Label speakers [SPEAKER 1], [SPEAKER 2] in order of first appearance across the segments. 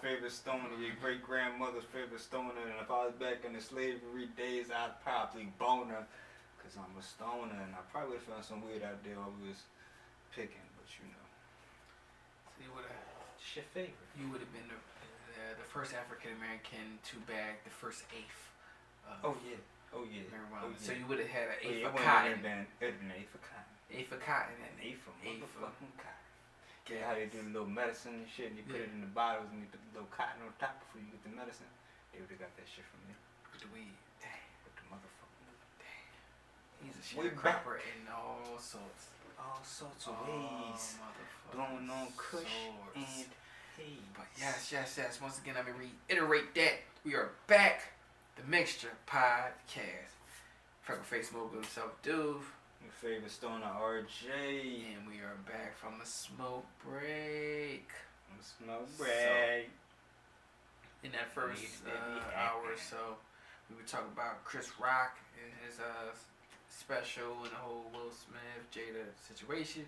[SPEAKER 1] favorite stoner, your great grandmother's favorite stoner, and if I was back in the slavery days, I'd probably bone her, cause I'm a stoner, and I probably would have found some weird out there I was picking, but you know.
[SPEAKER 2] So you would have.
[SPEAKER 1] It's your favorite.
[SPEAKER 2] You would have been the first African American to bag the first eighth.
[SPEAKER 1] Oh yeah.
[SPEAKER 2] Marijuana.
[SPEAKER 1] Oh, yeah.
[SPEAKER 2] So you would have had an eighth
[SPEAKER 1] it
[SPEAKER 2] of cotton.
[SPEAKER 1] It'd been an eighth of cotton.
[SPEAKER 2] Eighth of cotton.
[SPEAKER 1] An eighth of motherfucking cotton.
[SPEAKER 2] Yes.
[SPEAKER 1] Yeah, how they do the little medicine and shit, and you put it in the bottles, and you put the little cotton on top before you get the medicine. They would have got that shit from me.
[SPEAKER 2] With the weed. Dang.
[SPEAKER 1] With the motherfucking weed.
[SPEAKER 2] Dang. He's a sharecropper in all sorts.
[SPEAKER 1] All sorts of ways. Blowing on kush and hey.
[SPEAKER 2] But yes. Once again, let me reiterate that we are back. The Mixture Podcast. Freckleface Mogul himself, Duve.
[SPEAKER 1] Your favorite stoner, RJ.
[SPEAKER 2] And we are back from a smoke break. In that first hour or so, we were talking about Chris Rock and his special and the whole Will Smith, Jada situation.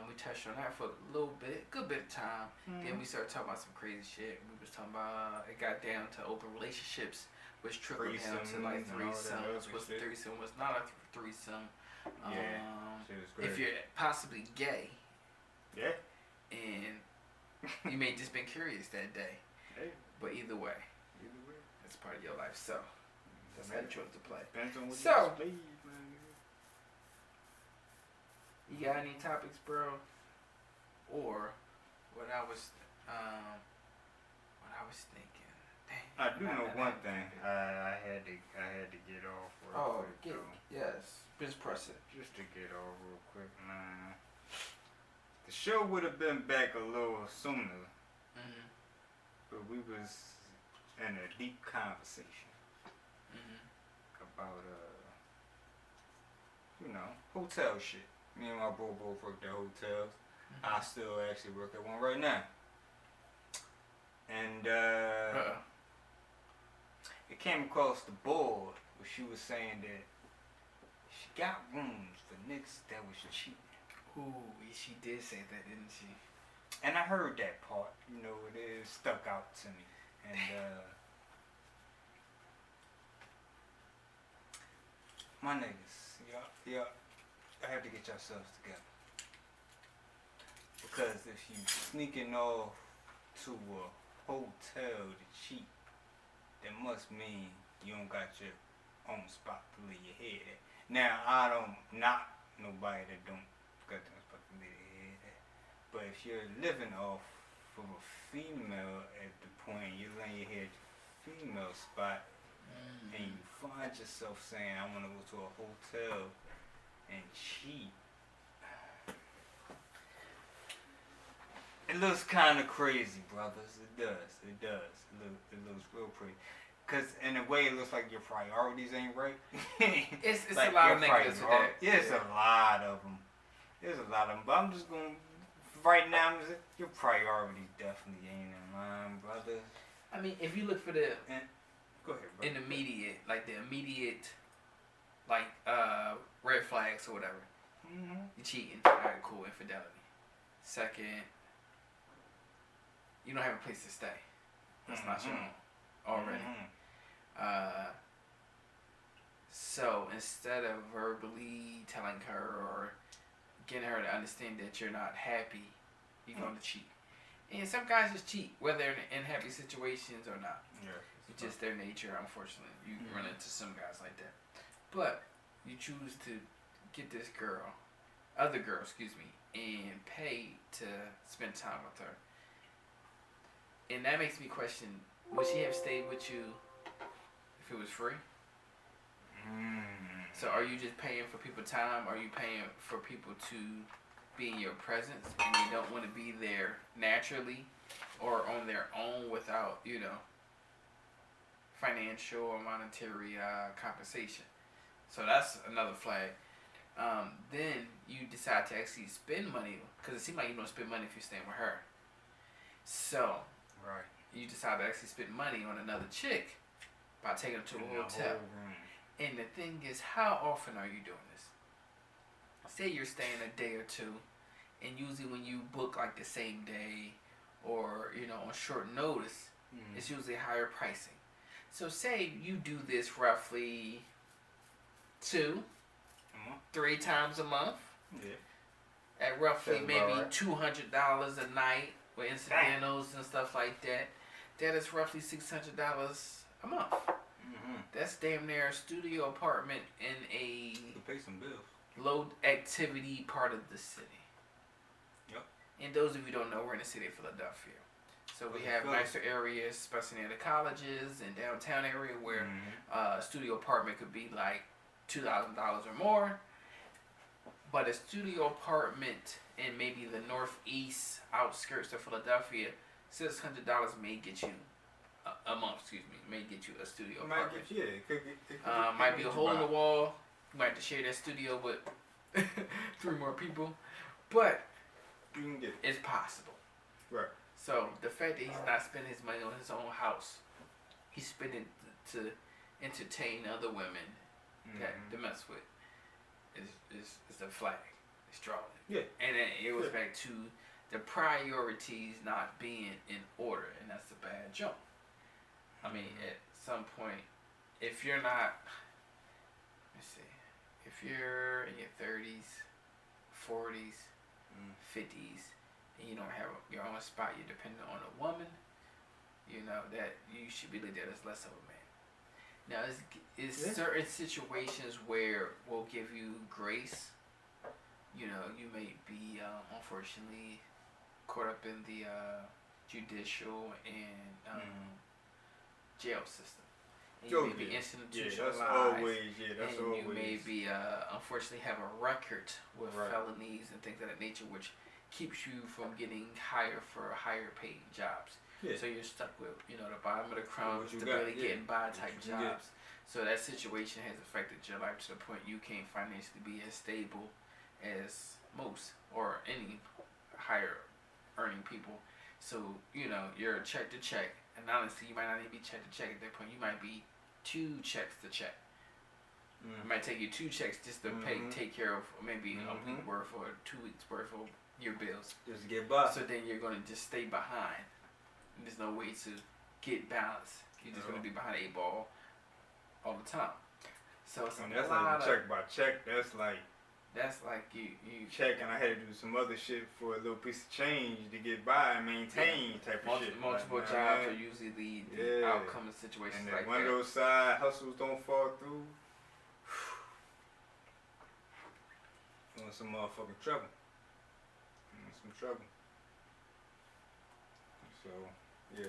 [SPEAKER 2] We touched on that for a little bit, good bit of time. Then we started talking about some crazy shit. We was talking about, it got down to open relationships, which trickled down to like threesomes. Threesome was not a threesome. If you're possibly gay.
[SPEAKER 1] Yeah.
[SPEAKER 2] And you may just been curious that day.
[SPEAKER 1] Hey.
[SPEAKER 2] But either way, it's part of your life. So that's how you chose to play.
[SPEAKER 1] Depends on what
[SPEAKER 2] you You got any topics, bro? Or what I was thinking. Dang,
[SPEAKER 1] I do know one thing. I had to get off real quick.
[SPEAKER 2] Yes. Just press it.
[SPEAKER 1] Just to get off real quick, man. The show would have been back a little sooner, but we was in a deep conversation about hotel shit. Me and my bro both worked at hotels. I still actually work at one right now. And it came across the board where she was saying that she got rooms for niggas that was cheating.
[SPEAKER 2] Ooh, she did say that, didn't she?
[SPEAKER 1] And I heard that part. You know, it stuck out to me. And my niggas, y'all have to get yourselves together. Because if you sneaking off to a hotel to cheat, that must mean you don't got your own spot to lay your head at. Now, I don't knock nobody that don't got their spot to lay their head at. But if you're living off of a female at the point you're laying your head at your female spot, and you find yourself saying, I want to go to a hotel and cheat, it looks kind of crazy, brothers. It does. It looks real pretty. Because in a way, it looks like your priorities ain't right.
[SPEAKER 2] It's
[SPEAKER 1] like
[SPEAKER 2] a lot of niggas to that.
[SPEAKER 1] Yeah, it's a lot of them. There's a lot of them. But I'm just going to, right now, your priorities definitely ain't in line, brother.
[SPEAKER 2] I mean, if you look for the...
[SPEAKER 1] Go ahead, bro.
[SPEAKER 2] The immediate, red flags or whatever. You cheating. Alright, cool. Infidelity. Second, you don't have a place to stay. That's not your own already. So instead of verbally telling her or getting her to understand that you're not happy, you're going to cheat. And some guys just cheat, whether they're in happy situations or not.
[SPEAKER 1] Yeah.
[SPEAKER 2] It's just their nature, unfortunately. You run into some guys like that. But you choose to get this other girl, and pay to spend time with her. And that makes me question, would she have stayed with you if it was free? So are you just paying for people time? Are you paying for people to be in your presence and they don't want to be there naturally or on their own without, financial or monetary compensation? So that's another flag. Then you decide to actually spend money, because it seems like you don't spend money if you're staying with her. So
[SPEAKER 1] right,
[SPEAKER 2] you decide to actually spend money on another chick by taking her to a hotel. And the thing is, how often are you doing this? Say you're staying a day or two, and usually when you book like the same day or on short notice, it's usually higher pricing. So say you do this roughly 3 times a month.
[SPEAKER 1] Yeah.
[SPEAKER 2] At roughly
[SPEAKER 1] That's
[SPEAKER 2] maybe
[SPEAKER 1] right.
[SPEAKER 2] $200 a night with incidentals and stuff like that. That is roughly $600 a month. That's damn near a studio apartment in a
[SPEAKER 1] You pay some bills.
[SPEAKER 2] low activity part of the city.
[SPEAKER 1] Yep.
[SPEAKER 2] And those of you who don't know, we're in the city of Philadelphia. So we have nicer areas, especially near the colleges and downtown area, where a studio apartment could be like $2,000 or more. But a studio apartment in maybe the northeast outskirts of Philadelphia, $600 may get you a month. May get you a studio apartment. Might be a hole in the wall. You might have to share that studio with 3 more people, but
[SPEAKER 1] you can get it.
[SPEAKER 2] It's possible.
[SPEAKER 1] Right.
[SPEAKER 2] So the fact that he's not spending his money on his own house, he's spending to entertain other women to mess with, is the flag. It's drawing.
[SPEAKER 1] Yeah.
[SPEAKER 2] And then it goes back to the priorities not being in order, and that's a bad jump. I mean, at some point, if you're not, if you're in your 30s, 40s, 50s, and you don't have your own spot, you're dependent on a woman, that you should be looked at as less of a man. Now, is certain situations where we'll give you grace. You may be, unfortunately, caught up in the judicial and jail system. And you may be institutionalized.
[SPEAKER 1] And
[SPEAKER 2] you may be, unfortunately, have a record with felonies and things of that nature, which keeps you from getting hired for higher paid jobs. Yeah. So you're stuck with, the bottom of the crumb, barely getting by type jobs. So that situation has affected your life to the point you can't financially be as stable as most or any higher earning people. So, you're check to check. And honestly, you might not even be check to check at that point. You might be 2 checks to check. It might take you 2 checks just to take care of maybe a week worth or 2 weeks worth of your bills.
[SPEAKER 1] Just to get by.
[SPEAKER 2] So then you're going to just stay behind. And there's no way to get balance. You're just going to be behind the 8 ball all the time. So it's
[SPEAKER 1] that's like check by check. That's like
[SPEAKER 2] you
[SPEAKER 1] check, and I had to do some other shit for a little piece of change to get by and maintain type of shit.
[SPEAKER 2] Multiple jobs are usually the outcome of situations
[SPEAKER 1] and
[SPEAKER 2] like that.
[SPEAKER 1] And when those side hustles don't fall through, you want some motherfucking trouble. So, yeah,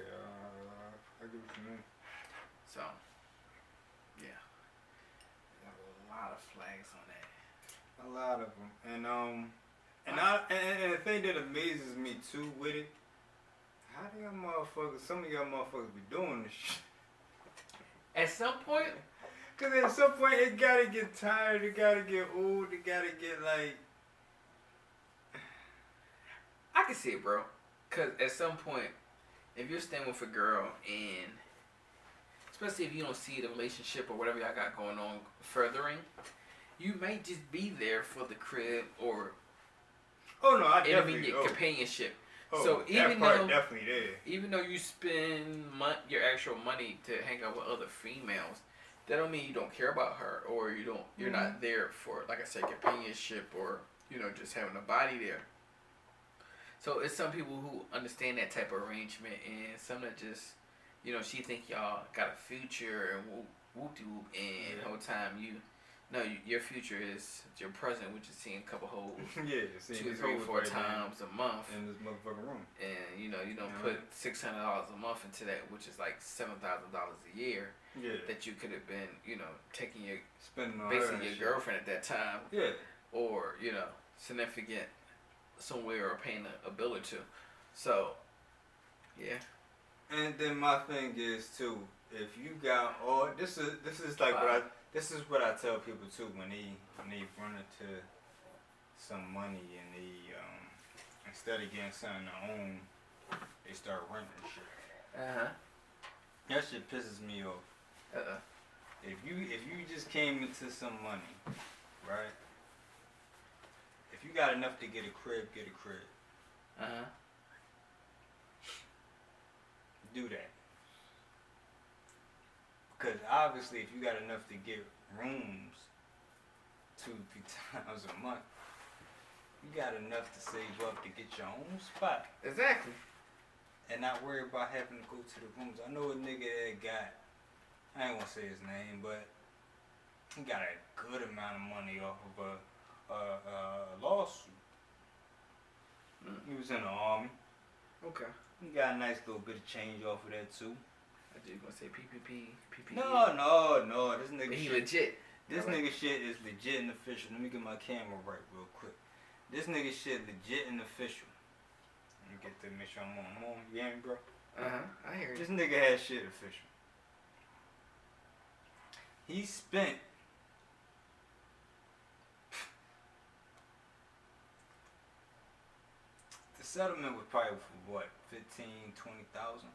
[SPEAKER 1] I get what you mean.
[SPEAKER 2] So, yeah. There's a lot of flags on that.
[SPEAKER 1] A lot of them. And the thing that amazes me too with it, how do some of y'all motherfuckers be doing this shit?
[SPEAKER 2] At some point?
[SPEAKER 1] Because at some point it gotta get tired, it gotta get old, it gotta get like...
[SPEAKER 2] I can see it, bro. Because at some point, if you're staying with a girl and... especially if you don't see the relationship or whatever y'all got going on furthering... you may just be there for the crib or intermediate companionship. So even though
[SPEAKER 1] definitely there.
[SPEAKER 2] Even though you spend your actual money to hang out with other females, that don't mean you don't care about her or you're not there for, like I said, companionship or just having a body there. So it's some people who understand that type of arrangement, and some that just she think y'all got a future and whoop de whoop, and the whole time your future is your present, which is seeing a couple holes 2, 3, 4 times a month
[SPEAKER 1] in this motherfucking room.
[SPEAKER 2] And you don't put $600 a month into that, which is like $7,000 a year. Yeah. That you could have been, taking basically your girlfriend at that time.
[SPEAKER 1] Yeah.
[SPEAKER 2] Or significant somewhere or paying a bill or two. So, yeah.
[SPEAKER 1] And then my thing is too, if you got all this is like This is what I tell people too when they run into some money and they instead of getting something to own, they start renting shit. That shit pisses me off. If you just came into some money, right? If you got enough to get a crib, get a crib. do that. Because obviously, if you got enough to get rooms 2-3 times a month, you got enough to save up to get your own spot.
[SPEAKER 2] Exactly.
[SPEAKER 1] And not worry about having to go to the rooms. I know a nigga that got, I ain't gonna say his name, but he got a good amount of money off of a lawsuit. He was in the army.
[SPEAKER 2] Okay.
[SPEAKER 1] He got a nice little bit of change off of that too.
[SPEAKER 2] I thought you were gonna say PPP.
[SPEAKER 1] No. This nigga
[SPEAKER 2] but he
[SPEAKER 1] shit,
[SPEAKER 2] legit.
[SPEAKER 1] This nigga shit is legit and official. Let me get my camera right real quick. This nigga shit legit and official. Let me get to make sure I'm on. You hear me, bro?
[SPEAKER 2] I hear you.
[SPEAKER 1] This nigga has shit official. He spent the settlement was probably for what, 15,000-20,000.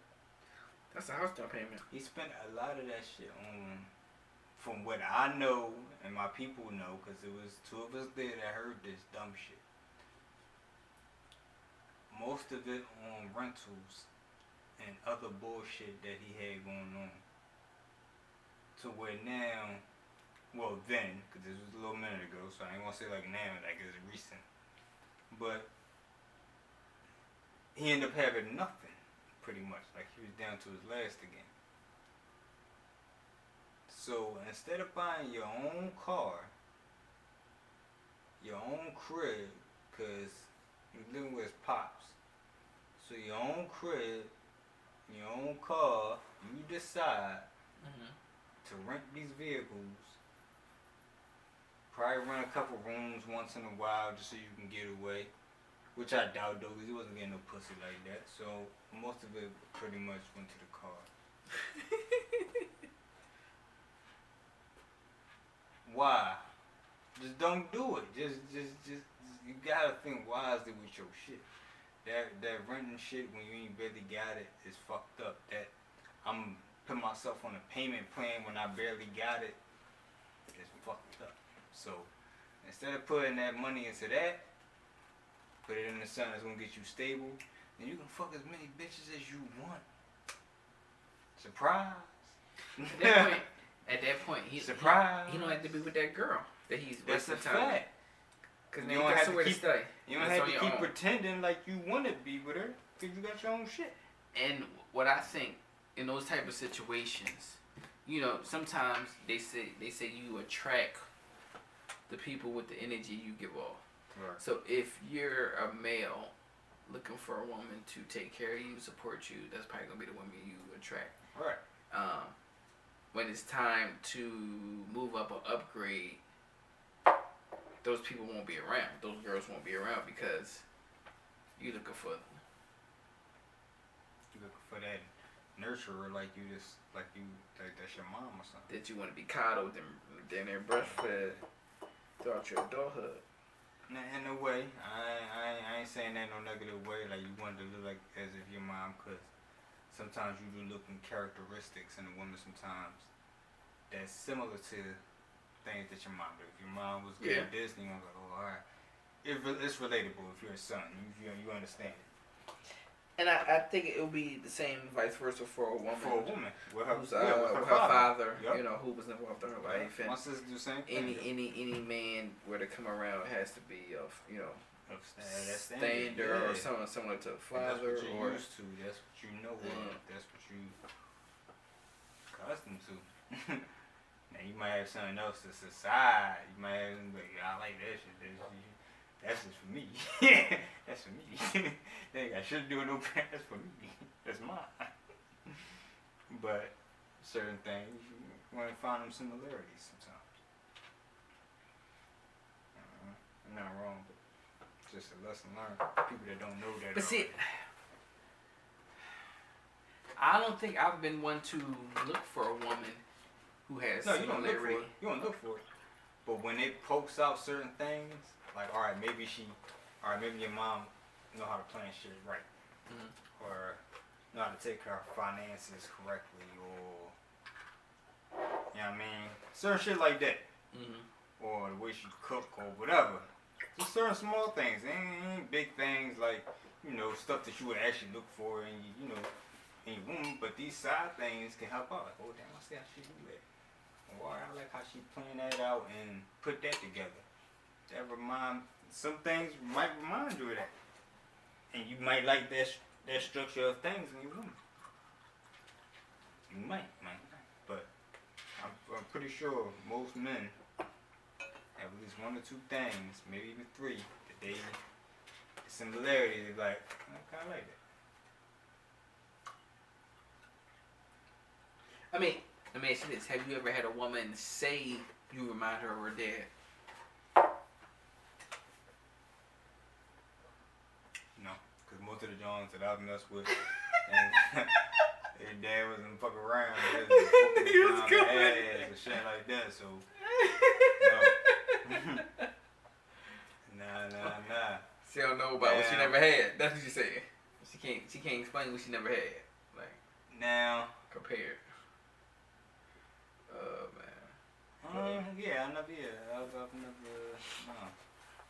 [SPEAKER 2] That's a house down payment.
[SPEAKER 1] He spent a lot of that shit on, from what I know and my people know, because it was 2 of us there that heard this dumb shit. Most of it on rentals and other bullshit that he had going on. To where now, well then, because this was a little minute ago, so I ain't gonna say like now, like it's recent. But he ended up having nothing, pretty much. Like he was down to his last again. So instead of buying your own car, your own crib, because he was living with his pops. So your own crib, your own car, you decide to rent these vehicles. Probably rent a couple rooms once in a while just so you can get away. Which I doubt though, because he wasn't getting no pussy like that. So most of it pretty much went to the car. Why? Just don't do it. Just you gotta think wisely with your shit. That renting shit when you ain't barely got it is fucked up. That I'm putting myself on a payment plan when I barely got it is fucked up. So instead of putting that money into that, put it into something that's gonna get you stable, then you can fuck as many bitches as you want. Surprise.
[SPEAKER 2] At that point, he
[SPEAKER 1] surprise.
[SPEAKER 2] He don't have to be with that girl that he's
[SPEAKER 1] That's a
[SPEAKER 2] time.
[SPEAKER 1] fact.
[SPEAKER 2] Because you don't have to keep.
[SPEAKER 1] You don't have to keep pretending like you want to be with her because you got your own shit.
[SPEAKER 2] And what I think in those type of situations, you know, sometimes they say you attract the people with the energy you give off.
[SPEAKER 1] Right.
[SPEAKER 2] So if you're a male looking for a woman to take care of you, support you, that's probably gonna be the woman you attract.
[SPEAKER 1] Right.
[SPEAKER 2] When it's time to move up or upgrade, those people won't be around. Those girls won't be around because you're looking for
[SPEAKER 1] that nurturer like that's your mom or something.
[SPEAKER 2] That you want to be coddled and they're breastfed throughout your adulthood.
[SPEAKER 1] Now, in a way, I ain't saying that in no negative way. Like you want to look like as if your mom, cause sometimes you do look in characteristics in a woman sometimes that's similar to things that your mom did. If your mom was good at Disney, you're like, oh, alright. It's relatable if you're a son. You understand it.
[SPEAKER 2] And I think it will be the same vice versa for a woman.
[SPEAKER 1] For a woman. With her,
[SPEAKER 2] with her father,
[SPEAKER 1] yep.
[SPEAKER 2] You know, who was involved in her life. And
[SPEAKER 1] my sister do the same thing.
[SPEAKER 2] Any man where to come around has to be of, you know,
[SPEAKER 1] standard
[SPEAKER 2] or someone similar to a father.
[SPEAKER 1] That's what you're used to. That's what you know of. That's what you accustomed to. Now you might have something else that's aside. You might have like, I like that shit. That's just for me. That's for me. I shouldn't do no bad. That's for me. That's mine. But certain things you want to find them similarities sometimes. I'm not wrong, but just a lesson learned. People that don't know that.
[SPEAKER 2] But see, I don't think I've been one to look for a woman who has
[SPEAKER 1] you don't look for it. You don't look for it. But when it pokes out certain things, like maybe your mom know how to plan shit right, or know how to take care of finances correctly, or you know what I mean, certain shit like that, or the way she cook or whatever. Just certain small things, ain't big things like stuff that you would actually look for, and you in your woman, but these side things can help out. Like, oh damn, I see how she do that. Or I like how she plan that out and put that together. Some things might remind you of that. And you might like that structure of things in your woman. You might. But I'm pretty sure most men have at least 1 or 2 things, maybe even 3, that the similarities is like, I kind of like that.
[SPEAKER 2] I mean, let me ask you this. Have you ever had a woman say you remind her of her dad?
[SPEAKER 1] No, because most of the Jones that I've messed with, and their dad wasn't fucking around. He was coming ass and shit like that, so, no. Nah.
[SPEAKER 2] She don't know about what she never had. That's what you saying. She can't explain what she never had. Like,
[SPEAKER 1] now.
[SPEAKER 2] Compared. Oh, man.
[SPEAKER 1] I've never, no.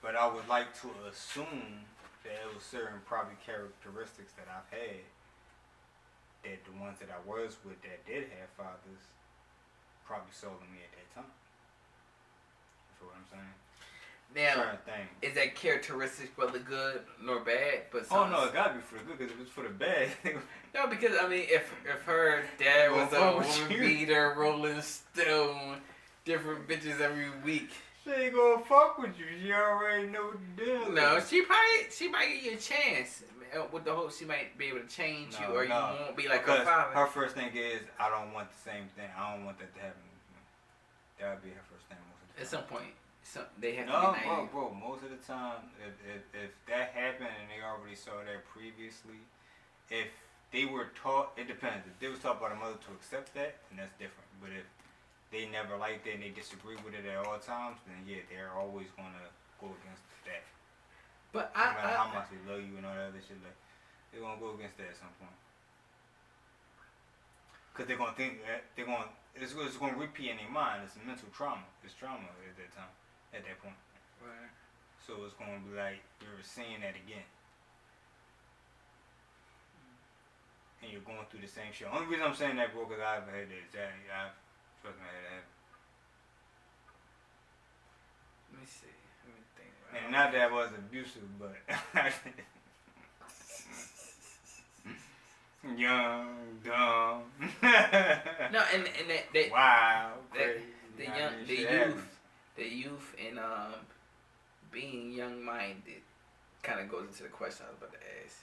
[SPEAKER 1] But I would like to assume that it was certain probably characteristics that I've had that the ones that I was with that did have fathers probably sold me at that time. You feel what I'm saying?
[SPEAKER 2] Now, is that characteristic for the good nor bad? But
[SPEAKER 1] oh no, it gotta be for the good. Because if it's for the bad,
[SPEAKER 2] no. Because I mean, if her dad was a woman beater, Rolling Stone, different bitches every week,
[SPEAKER 1] she ain't gonna fuck with you. She already know what to do.
[SPEAKER 2] No, she might give you a chance. With the hope she might be able to change you, or you won't be like her father.
[SPEAKER 1] Her first thing is, I don't want the same thing. I don't want that to happen. That would be her first thing most of the time.
[SPEAKER 2] At some point. They have to be naive.
[SPEAKER 1] Bro, most of the time, if that happened and they already saw that previously, if they were taught, it depends. If they was taught by the mother to accept that, then that's different. But if they never liked it and they disagree with it at all times, then yeah, they're always going to go against that.
[SPEAKER 2] But
[SPEAKER 1] no matter how much they love you and all that other shit, like, they're going to go against that at some point. Because they're going to think that it's going to repeat in their mind. It's a mental trauma. It's trauma at that time. At that point.
[SPEAKER 2] Right.
[SPEAKER 1] So it's going to be like you're seeing that again. And you're going through the same shit. Only reason I'm saying that, bro, because I've had that. Trust me, I had that happen.
[SPEAKER 2] Let me see. Let me think about
[SPEAKER 1] it. And not that I was abusive, but young, dumb.
[SPEAKER 2] No, and that
[SPEAKER 1] wow,
[SPEAKER 2] the youth and being young-minded kind of goes into the question I was about to ask.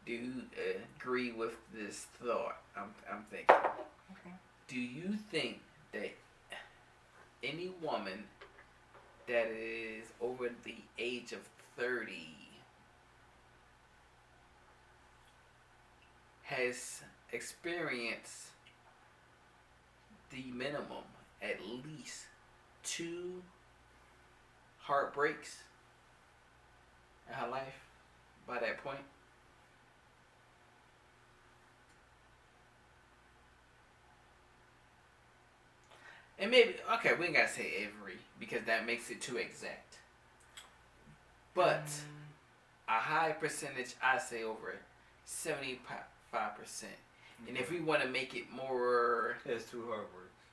[SPEAKER 2] Do you agree with this thought? I'm thinking.
[SPEAKER 1] Okay.
[SPEAKER 2] Do you think that any woman that is over the age of 30 has experienced the minimum at least 2 heartbreaks in her life by that point? And maybe, okay, we ain't gotta say every, because that makes it too exact. But a high percentage, I say over 75%. And if we want to make it more...
[SPEAKER 1] That's 2 heartbreaks.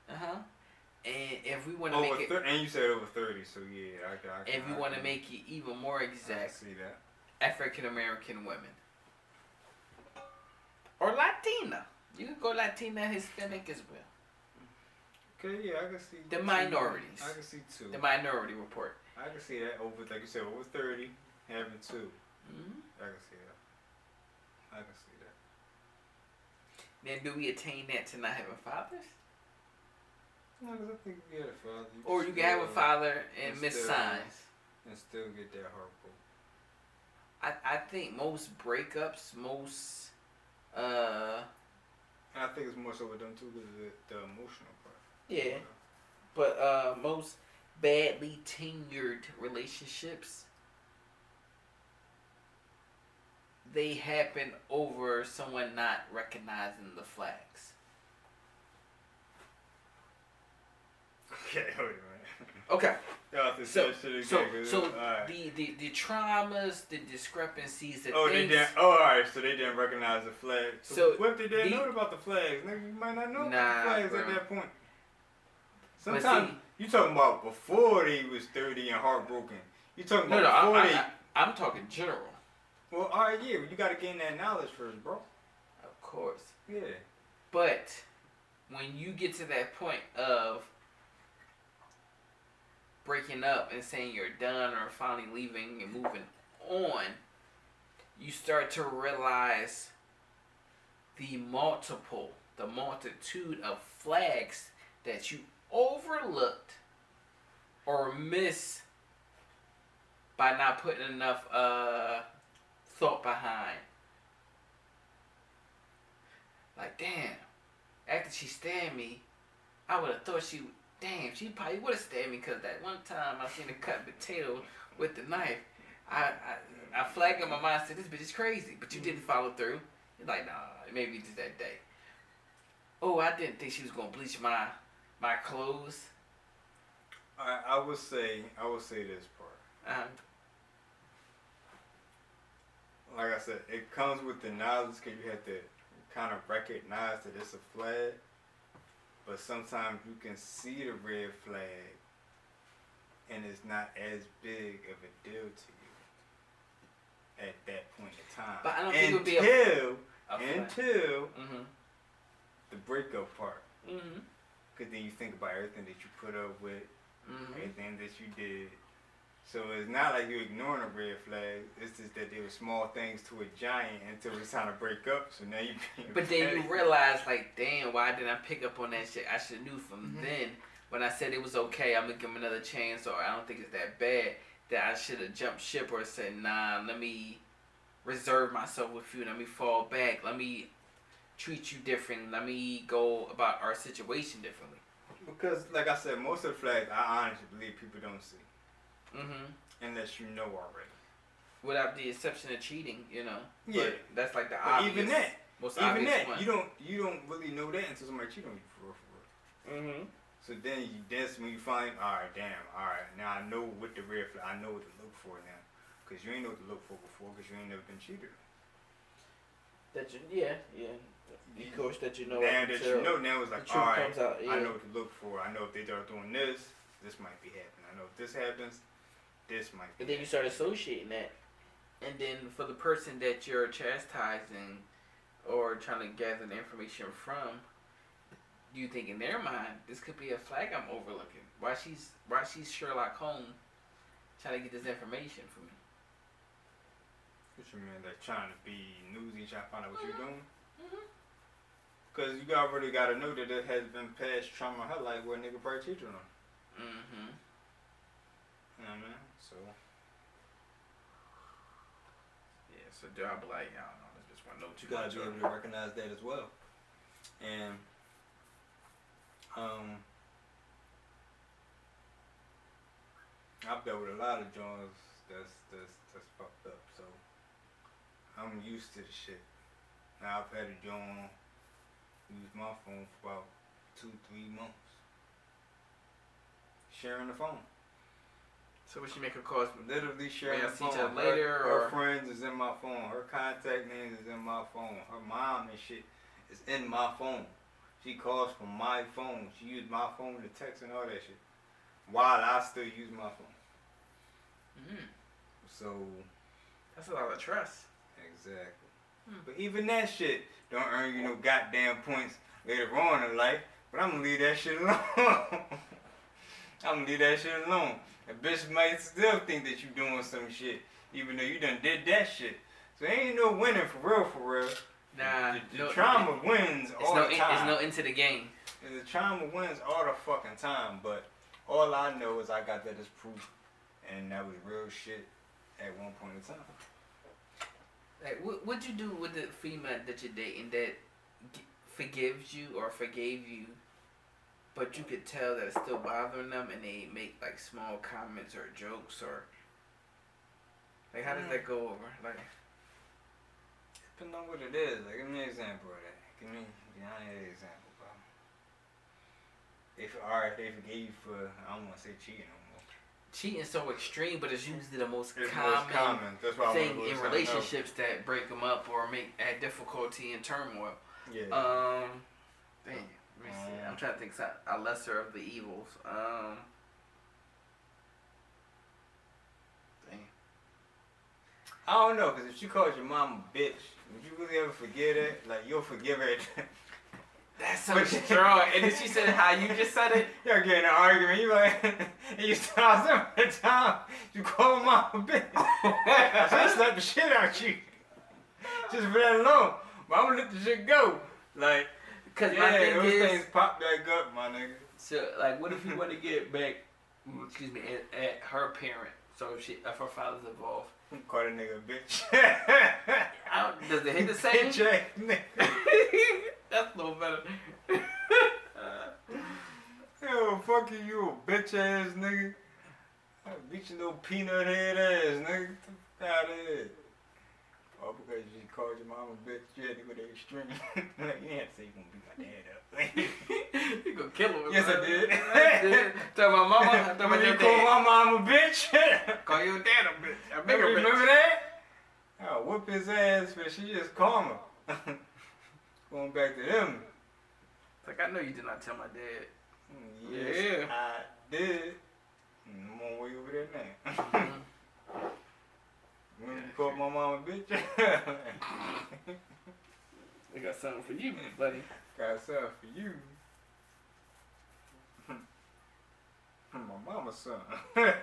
[SPEAKER 2] Uh-huh. And if we want to make it...
[SPEAKER 1] and you said over 30, so yeah, I
[SPEAKER 2] if we want to make it even more exact...
[SPEAKER 1] I see that.
[SPEAKER 2] African-American women. Or Latina. You can go Latina, Hispanic as well.
[SPEAKER 1] Okay, yeah, I can see...
[SPEAKER 2] The minorities.
[SPEAKER 1] I can see 2.
[SPEAKER 2] The minority report.
[SPEAKER 1] I can see that over, like you said, over 30, having 2.
[SPEAKER 2] Mm-hmm.
[SPEAKER 1] I can see that. I can see that.
[SPEAKER 2] Then do we attain that to not having fathers?
[SPEAKER 1] No, because I think if you had a father...
[SPEAKER 2] Or you can have a father and miss signs.
[SPEAKER 1] And still get that heartbreak.
[SPEAKER 2] I think most breakups,
[SPEAKER 1] I think it's more so with them too because of the emotional part.
[SPEAKER 2] Yeah. But most badly tenured relationships, they happen over someone not recognizing the flags.
[SPEAKER 1] Okay, wait a minute.
[SPEAKER 2] Okay. So the traumas, the discrepancies, the
[SPEAKER 1] things.
[SPEAKER 2] They
[SPEAKER 1] didn't. Oh, all right. So they didn't recognize the flag. So what if they didn't know about the flags? Nigga, you might not know about the flags at that point. Sometimes you talking about before they was 30 and heartbroken. You talking about before they.
[SPEAKER 2] I'm talking general.
[SPEAKER 1] Well, all right, yeah. You got to gain that knowledge first, bro.
[SPEAKER 2] Of course.
[SPEAKER 1] Yeah.
[SPEAKER 2] But when you get to that point of breaking up and saying you're done or finally leaving and moving on, you start to realize the multitude of flags that you overlooked or missed by not putting enough thought behind. Like, damn, after she stabbed me, I would have thought she probably would have stabbed me, because that one time I seen her cut potato with the knife. I flagged in my mind, said, this bitch is crazy, but you didn't follow through. You're like, nah, maybe just that day. Oh, I didn't think she was gonna bleach my clothes.
[SPEAKER 1] I would say this part. Like I said, it comes with the knowledge, because you have to kind of recognize that it's a flag. But sometimes you can see the red flag, and it's not as big of a deal to you at that point in time.
[SPEAKER 2] But I don't think it would be
[SPEAKER 1] until the breakup part. Because then you think about everything that you put up with, everything that you did. So it's not like you're ignoring a red flag. It's just that there were small things to a giant until it's time to break up. So now you.
[SPEAKER 2] But then you realize, like, damn, why didn't I pick up on that shit? I should have knew from then when I said it was okay. I'm gonna give him another chance, or I don't think it's that bad. That I should have jumped ship or said, nah, let me reserve myself with you. Let me fall back. Let me treat you different. Let me go about our situation differently.
[SPEAKER 1] Because, like I said, most of the flags I honestly believe people don't see. Unless you know already.
[SPEAKER 2] Without the exception of cheating, you know.
[SPEAKER 1] Yeah.
[SPEAKER 2] But that's like the
[SPEAKER 1] but
[SPEAKER 2] obvious.
[SPEAKER 1] Even that,
[SPEAKER 2] one.
[SPEAKER 1] you don't really know that until somebody cheat on you for real. So then when you find, all right, now I know what the red flag. I know what to look for now, because you ain't know what to look for before, because you ain't never been cheated.
[SPEAKER 2] Of course, that you know.
[SPEAKER 1] Now that you know, now it's like, all right, I know what to look for. I know if they start doing this might be happening. I know if this happens, this might be.
[SPEAKER 2] And then you start associating that. And then for the person that you're chastising or trying to gather the information from, you think in their mind, this could be a flag I'm overlooking. Why she's Sherlock Holmes trying to get this information from me?
[SPEAKER 1] What you mean? They're trying to be newsy, trying to find out what you're doing? Because you already got to know that there has been past trauma in her life where a nigga probably cheated on her. You know what I mean? So.
[SPEAKER 2] Yeah, so I'll be like, I don't know, this bitch want to know too
[SPEAKER 1] much. You gotta be able to recognize that as well. And, I've dealt with a lot of joints that's fucked up, so I'm used to the shit. Now I've had a joint use my phone for about 2-3 months. Sharing the phone.
[SPEAKER 2] So what she make her calls?
[SPEAKER 1] Literally sharing the phone.
[SPEAKER 2] See each other later,
[SPEAKER 1] her friends is in my phone. Her contact names is in my phone. Her mom and shit is in my phone. She calls from my phone. She used my phone to text and all that shit, while I still use my phone. So
[SPEAKER 2] that's a lot of trust.
[SPEAKER 1] Exactly. But even that shit don't earn you no goddamn points later on in life. But I'm gonna leave that shit alone. I'm gonna leave that shit alone. A bitch might still think that you doing some shit, even though you done did that shit. So ain't no winning for real.
[SPEAKER 2] Nah.
[SPEAKER 1] The trauma wins all the time.
[SPEAKER 2] There's no into the game.
[SPEAKER 1] The trauma wins all the fucking time, but all I know is I got that as proof, and that was real shit at one point in time.
[SPEAKER 2] Like, what'd you do with the female that you're dating that forgives you or forgave you, but you could tell that it's still bothering them, and they make like small comments or jokes, or like how does that go over? Like,
[SPEAKER 1] depending on what it is. Like, give me an example of that. Give me an example, bro. Alright, they forgave you for, I don't want to say cheating no more.
[SPEAKER 2] cheating so extreme, but it's usually the most common
[SPEAKER 1] That's why
[SPEAKER 2] thing in relationships that break them up or add difficulty and turmoil.
[SPEAKER 1] Yeah.
[SPEAKER 2] Damn. Let me see. I'm trying to think a lesser of the evils. Damn.
[SPEAKER 1] I don't know, because if she calls your mom a bitch, would you really ever forget it? Like, you'll forgive her.
[SPEAKER 2] That's so strong. And then she said how you just said it.
[SPEAKER 1] Y'all getting in an argument. You like, and you start some of the time, you call mom a bitch. I slap the shit out you. Just for that alone. But I'm gonna let the shit go. Like,
[SPEAKER 2] cause my thing
[SPEAKER 1] those
[SPEAKER 2] is,
[SPEAKER 1] things pop back up, my nigga.
[SPEAKER 2] So, like, what if you want to get back, excuse me, at her parent? So if her father's involved.
[SPEAKER 1] Call that nigga a bitch.
[SPEAKER 2] Does it hit the same?
[SPEAKER 1] Bitch ass nigga.
[SPEAKER 2] That's a little better.
[SPEAKER 1] Yo, fuck you a bitch ass nigga. I'll beat your little peanut head ass nigga. Get the fuck out of here. Oh, because you called your mom a bitch, you had to go to the extreme. Like, you had to say you gonna beat my dad up.
[SPEAKER 2] You gonna kill him.
[SPEAKER 1] Yes, I did.
[SPEAKER 2] I did. Tell my mama. Tell my
[SPEAKER 1] you
[SPEAKER 2] dad.
[SPEAKER 1] call my mom a bitch.
[SPEAKER 2] Call your dad a bitch. A bigger bitch.
[SPEAKER 1] Remember that? I'll whoop his ass, but she just calm her. Going back to them.
[SPEAKER 2] Like, I know you did not tell my dad.
[SPEAKER 1] Yes,
[SPEAKER 2] yeah.
[SPEAKER 1] I did. I'm on way over there now. When you call my mom a bitch?
[SPEAKER 2] I got something for you, buddy.
[SPEAKER 1] Got something for you. My mama's son. My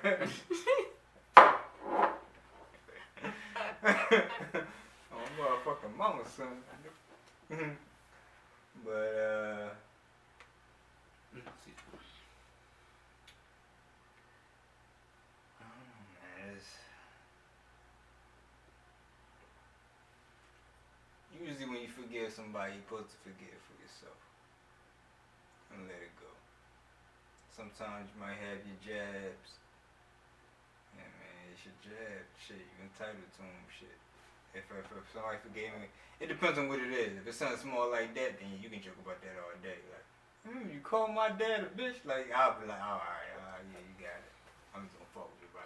[SPEAKER 1] motherfucking mama's son. But, usually when you forgive somebody, you're supposed to forgive for yourself and let it go. Sometimes you might have your jabs. Yeah, man, it's your jab. Shit, you entitled to them. Shit. If somebody forgave me, it depends on what it is. If it's something small like that, then you can joke about that all day. Like, you call my dad a bitch? Like, I'll be like, alright, yeah, you got it. I'm just gonna fuck with you, bro.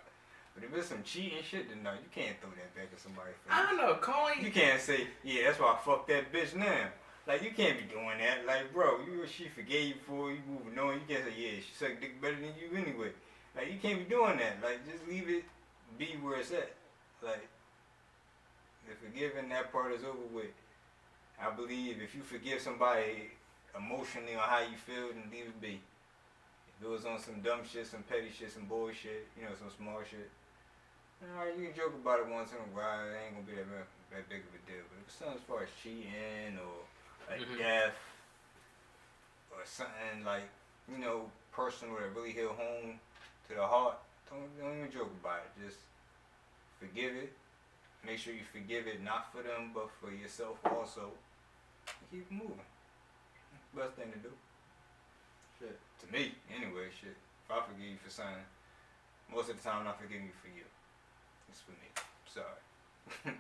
[SPEAKER 1] But if it's some cheating shit, then no, you can't throw that back at somebody's face.
[SPEAKER 2] I don't know, calling.
[SPEAKER 1] You can't say, yeah, that's why I fucked that bitch now. Like, you can't be doing that. Like, bro, she forgave you for you moving on. You can't say, yeah, she sucked dick better than you anyway. Like, you can't be doing that. Like, just leave it be where it's at. Like, the forgiving, that part is over with. I believe if you forgive somebody emotionally on how you feel, then leave it be. If it was on some dumb shit, some petty shit, some bullshit, some small shit, alright, you can joke about it once in a while. It ain't gonna be that big of a deal. But if it's something as far as cheating or a death or something like, personal that really hit home to the heart, don't even joke about it. Just forgive it. Make sure you forgive it not for them, but for yourself also. Keep moving. Best thing to do. Shit. To me, anyway, shit. If I forgive you for something, most of the time I'm not forgiving you for you. It's for me. Sorry.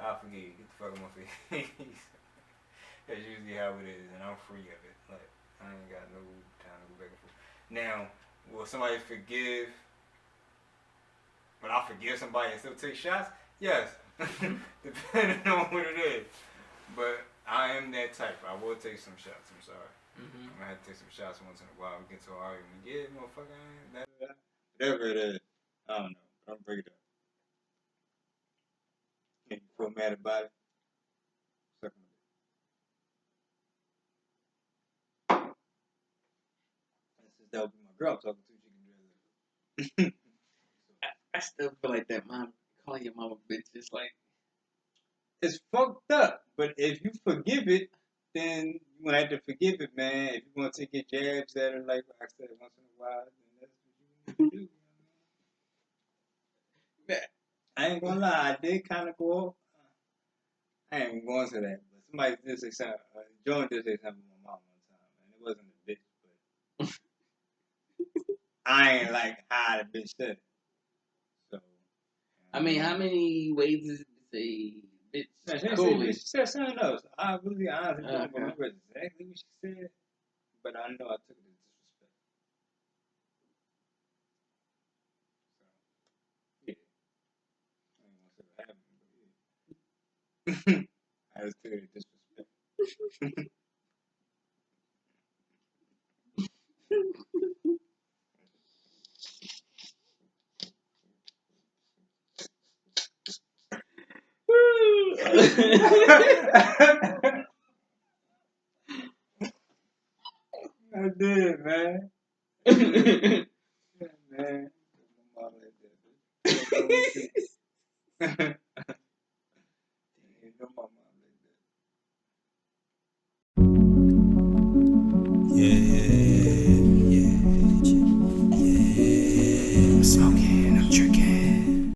[SPEAKER 1] I'll forgive you. Get the fuck out of my face. That's usually how it is, and I'm free of it. Like, I ain't got no time to go back and forth. Now, will somebody forgive, but I forgive somebody and still take shots? Yes. Depending on what it is. But I am that type. I will take some shots. I'm sorry. I'm gonna have to take some shots once in a while. We get to an argument. Yeah, motherfucker, I ain't that. Whatever it is. I don't know. Don't break it up. Can you feel mad about it? Suck my dick. That would be my girl talking to. She can do that.
[SPEAKER 2] I still feel like that mom calling your mom a bitch is like,
[SPEAKER 1] it's fucked up. But if you forgive it, then you gonna have to forgive it, man. If you want to take your jabs at her, like I said, once in a while, then that's what you need to do. Man, I ain't gonna lie, I did kind of go off. I ain't going to that, but somebody did say something. Joan did say something to my mom one time, and it wasn't a bitch, but I ain't like how the bitch said it. So,
[SPEAKER 2] I mean, how many ways is it to say bitch?
[SPEAKER 1] No, she didn't say bitch. She said something else. I really honestly don't
[SPEAKER 2] Okay.
[SPEAKER 1] remember exactly what she said, but I know I took it as disrespect. That was very disrespectful. I did, man. Yeah, man. My mom like that.